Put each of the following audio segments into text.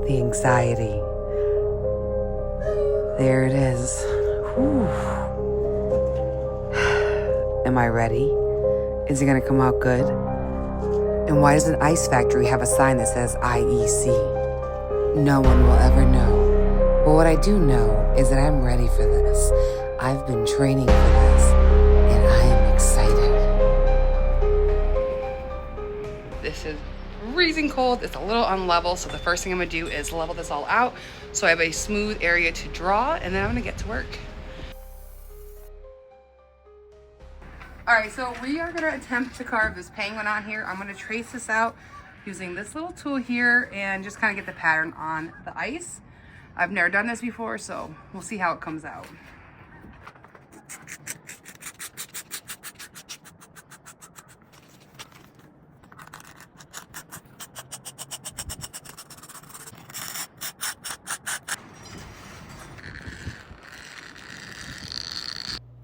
the anxiety. There it is. Whew. Am I ready? Is it gonna come out good? And why does an ice factory have a sign that says IEC? No one will ever know. But what I do know is that I'm ready for this. I've been training for this, and I am excited. This is freezing cold. It's a little unlevel, so the first thing I'm gonna do is level this all out so I have a smooth area to draw, and then I'm gonna get to work. All right, so we are gonna attempt to carve this penguin on here. I'm gonna trace this out using this little tool here and just kind of get the pattern on the ice. I've never done this before, so we'll see how it comes out.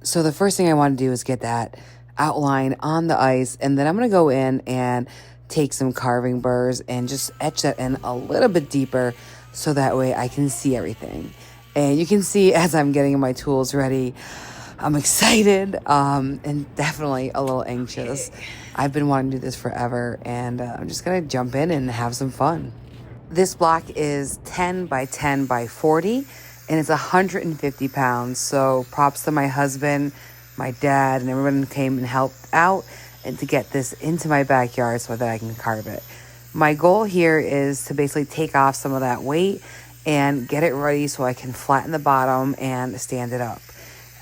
So the first thing I want to do is get that outline on the ice, and then I'm going to go in and take some carving burrs and just etch that in a little bit deeper so that way I can see everything. And you can see as I'm getting my tools ready, I'm excited and definitely a little anxious. I've been wanting to do this forever, and I'm just going to jump in and have some fun. This block is 10 by 10 by 40. And it's 150 pounds. So props to my husband, my dad, and everyone who came and helped out and to get this into my backyard so that I can carve it. My goal here is to basically take off some of that weight and get it ready so I can flatten the bottom and stand it up.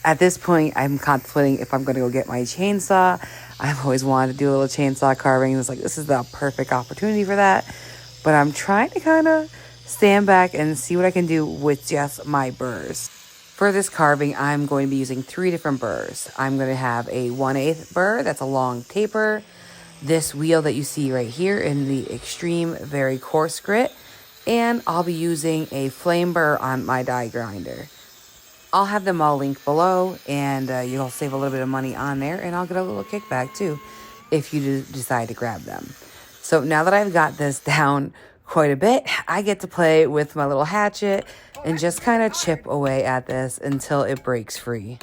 At this point, I'm contemplating if I'm going to go get my chainsaw. I've always wanted to do a little chainsaw carving. It's like, this is the perfect opportunity for that. But I'm trying to kind of stand back and see what I can do with just my burrs. For this carving, I'm going to be using 3 different burrs. I'm going to have a 1/8 burr, that's a long taper. This wheel that you see right here in the extreme, very coarse grit. And I'll be using a flame burr on my die grinder. I'll have them all linked below, and you'll save a little bit of money on there, and I'll get a little kickback too if you do decide to grab them. So now that I've got this down quite a bit, I get to play with my little hatchet and just kind of chip away at this until it breaks free.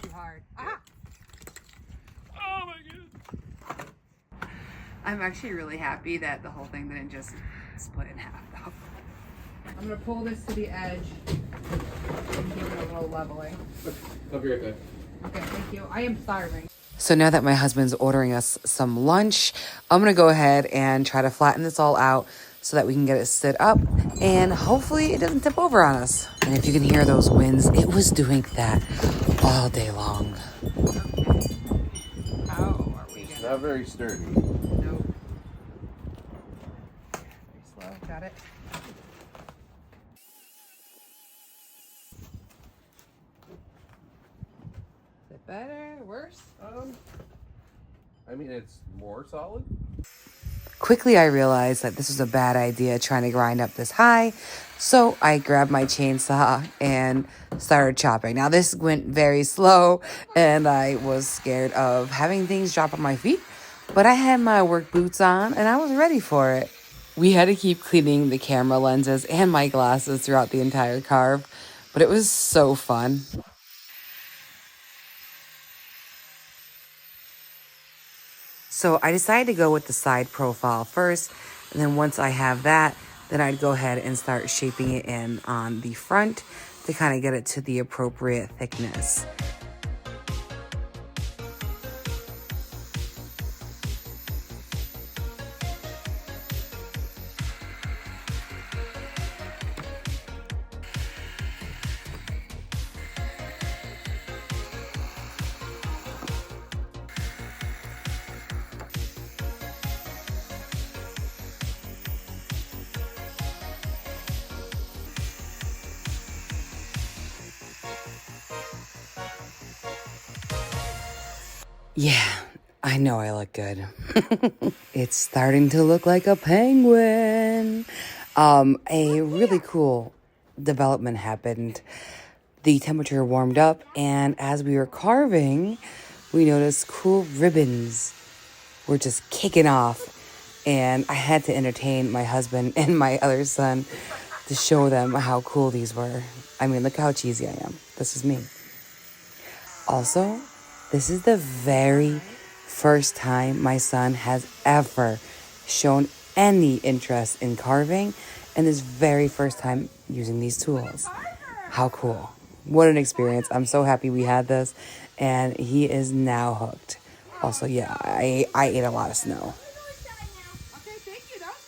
Too hard. Ah! Oh my God. I'm actually really happy that the whole thing didn't just split in half though. I'm gonna pull this to the edge and give it a little leveling. I'll be right back. Okay, thank you. I am starving. So now that my husband's ordering us some lunch, I'm going to go ahead and try to flatten this all out so that we can get it stood up and hopefully it doesn't tip over on us. And if you can hear those winds, it was doing that all day long. Okay. How are we going to... Not very sturdy. Nope. Very slow. Got it. Is it better? Worse? I mean, it's more solid. Quickly, I realized that this was a bad idea trying to grind up this high. So I grabbed my chainsaw and started chopping. Now this went very slow and I was scared of having things drop on my feet, but I had my work boots on and I was ready for it. We had to keep cleaning the camera lenses and my glasses throughout the entire carve, but it was so fun. So I decided to go with the side profile first, and then once I have that, then I'd go ahead and start shaping it in on the front to kind of get it to the appropriate thickness. Yeah, I know I look good. It's starting to look like a penguin. A really cool development happened. The temperature warmed up, and as we were carving, we noticed cool ribbons were just kicking off. And I had to entertain my husband and my other son to show them how cool these were. I mean, look how cheesy I am. This is me. Also, this is the very first time my son has ever shown any interest in carving, and his very first time using these tools. How cool. What an experience. I'm so happy we had this, and he is now hooked. Also, yeah, I ate a lot of snow. Okay, thank you. That was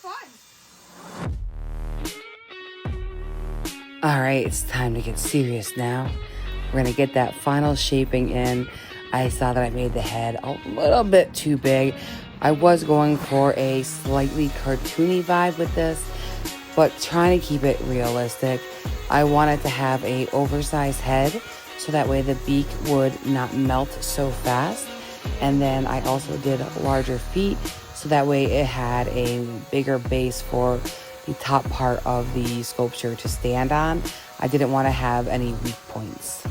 fun. All right, it's time to get serious now. We're gonna get that final shaping in. I saw that I made the head a little bit too big. I was going for a slightly cartoony vibe with this, but trying to keep it realistic. I wanted to have a oversized head so that way the beak would not melt so fast. And then I also did larger feet so that way it had a bigger base for the top part of the sculpture to stand on. I didn't want to have any weak points.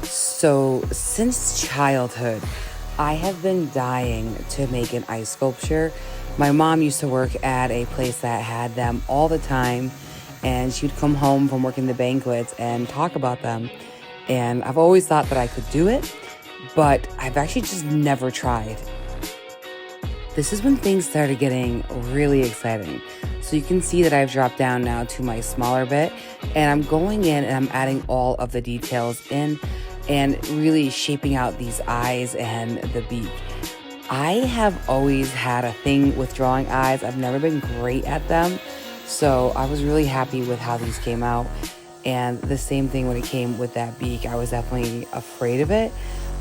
So since childhood, I have been dying to make an ice sculpture. My mom used to work at a place that had them all the time, and she'd come home from working the banquets and talk about them. And I've always thought that I could do it, but I've actually just never tried. This is when things started getting really exciting. So you can see that I've dropped down now to my smaller bit, and I'm going in and I'm adding all of the details in and really shaping out these eyes and the beak. I have always had a thing with drawing eyes. I've never been great at them, so I was really happy with how these came out. And the same thing when it came with that beak. I was definitely afraid of it,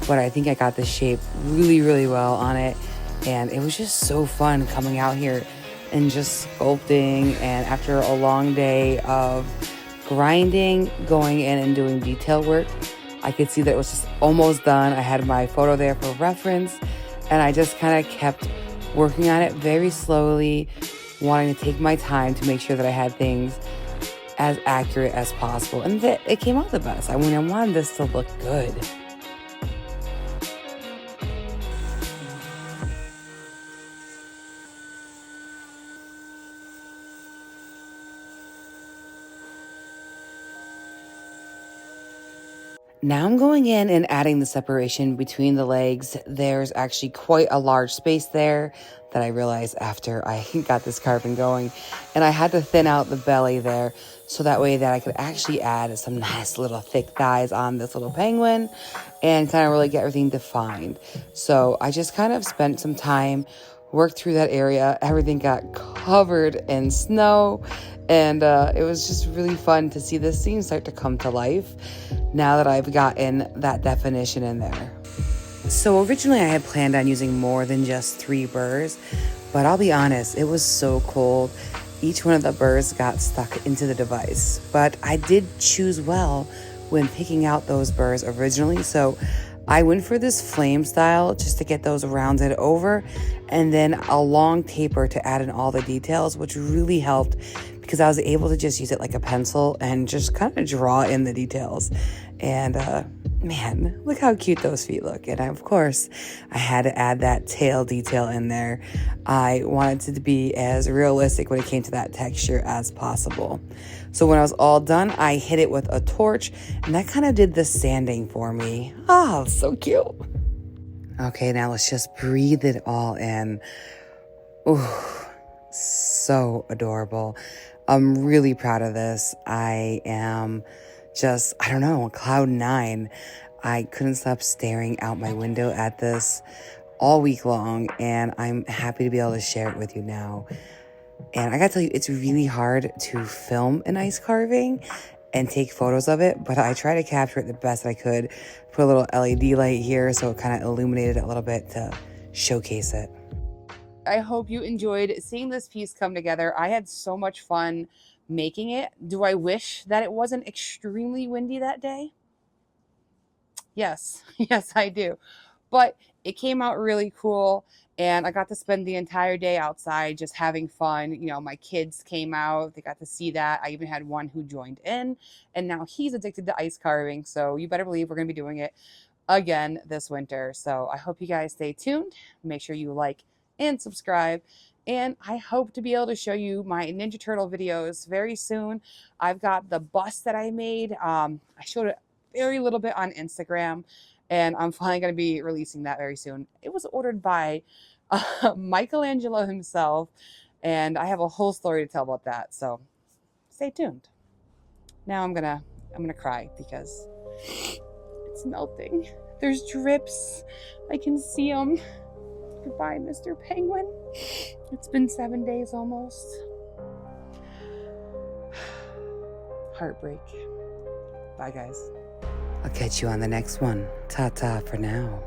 but I think I got the shape really, really well on it. And it was just so fun coming out here and just sculpting. And after a long day of grinding, going in and doing detail work, I could see that it was just almost done. I had my photo there for reference, and I just kind of kept working on it very slowly, wanting to take my time to make sure that I had things as accurate as possible. And that it came out the best. I mean, I wanted this to look good. Now I'm going in and adding the separation between the legs. There's actually quite a large space there that I realized after I got this carving going. And I had to thin out the belly there so that way that I could actually add some nice little thick thighs on this little penguin and kind of really get everything defined. So I just kind of spent some time, worked through that area. Everything got covered in snow, and it was just really fun to see this scene start to come to life now that I've gotten that definition in there. So originally I had planned on using more than just 3 burrs, but I'll be honest, it was so cold. Each one of the burrs got stuck into the device, but I did choose well when picking out those burrs originally. So I went for this flame style just to get those rounded over, and then a long taper to add in all the details, which really helped because I was able to just use it like a pencil and just kind of draw in the details. And man, look how cute those feet look. And of course, I had to add that tail detail in there. I wanted it to be as realistic when it came to that texture as possible. So when I was all done, I hit it with a torch, and that kind of did the sanding for me. Oh, so cute. Okay, now let's just breathe it all in. Ooh, so adorable. I'm really proud of this. I am just, I don't know, cloud 9. I couldn't stop staring out my window at this all week long, and I'm happy to be able to share it with you now. And I gotta tell you, it's really hard to film an ice carving and take photos of it, but I try to capture it the best I could. Put a little LED light here so it kind of illuminated it a little bit to showcase it. I hope you enjoyed seeing this piece come together. I had so much fun making it. Do I wish that it wasn't extremely windy that day? Yes, yes, I do. But it came out really cool, and I got to spend the entire day outside just having fun. You know, my kids came out, they got to see that. I even had one who joined in, and now he's addicted to ice carving. So you better believe we're going to be doing it again this winter. So I hope you guys stay tuned. Make sure you like and subscribe, And I hope to be able to show you my Ninja Turtle videos very soon. I've got the bust that I made. I showed it very little bit on Instagram, and I'm finally going to be releasing that very soon. It was ordered by Michelangelo himself, and I have a whole story to tell about that. So stay tuned. Now I'm gonna cry because it's melting. There's drips. I can see them. Goodbye, Mr. Penguin. It's been 7 days almost. Heartbreak. Bye, guys. I'll catch you on the next one. Ta-ta for now.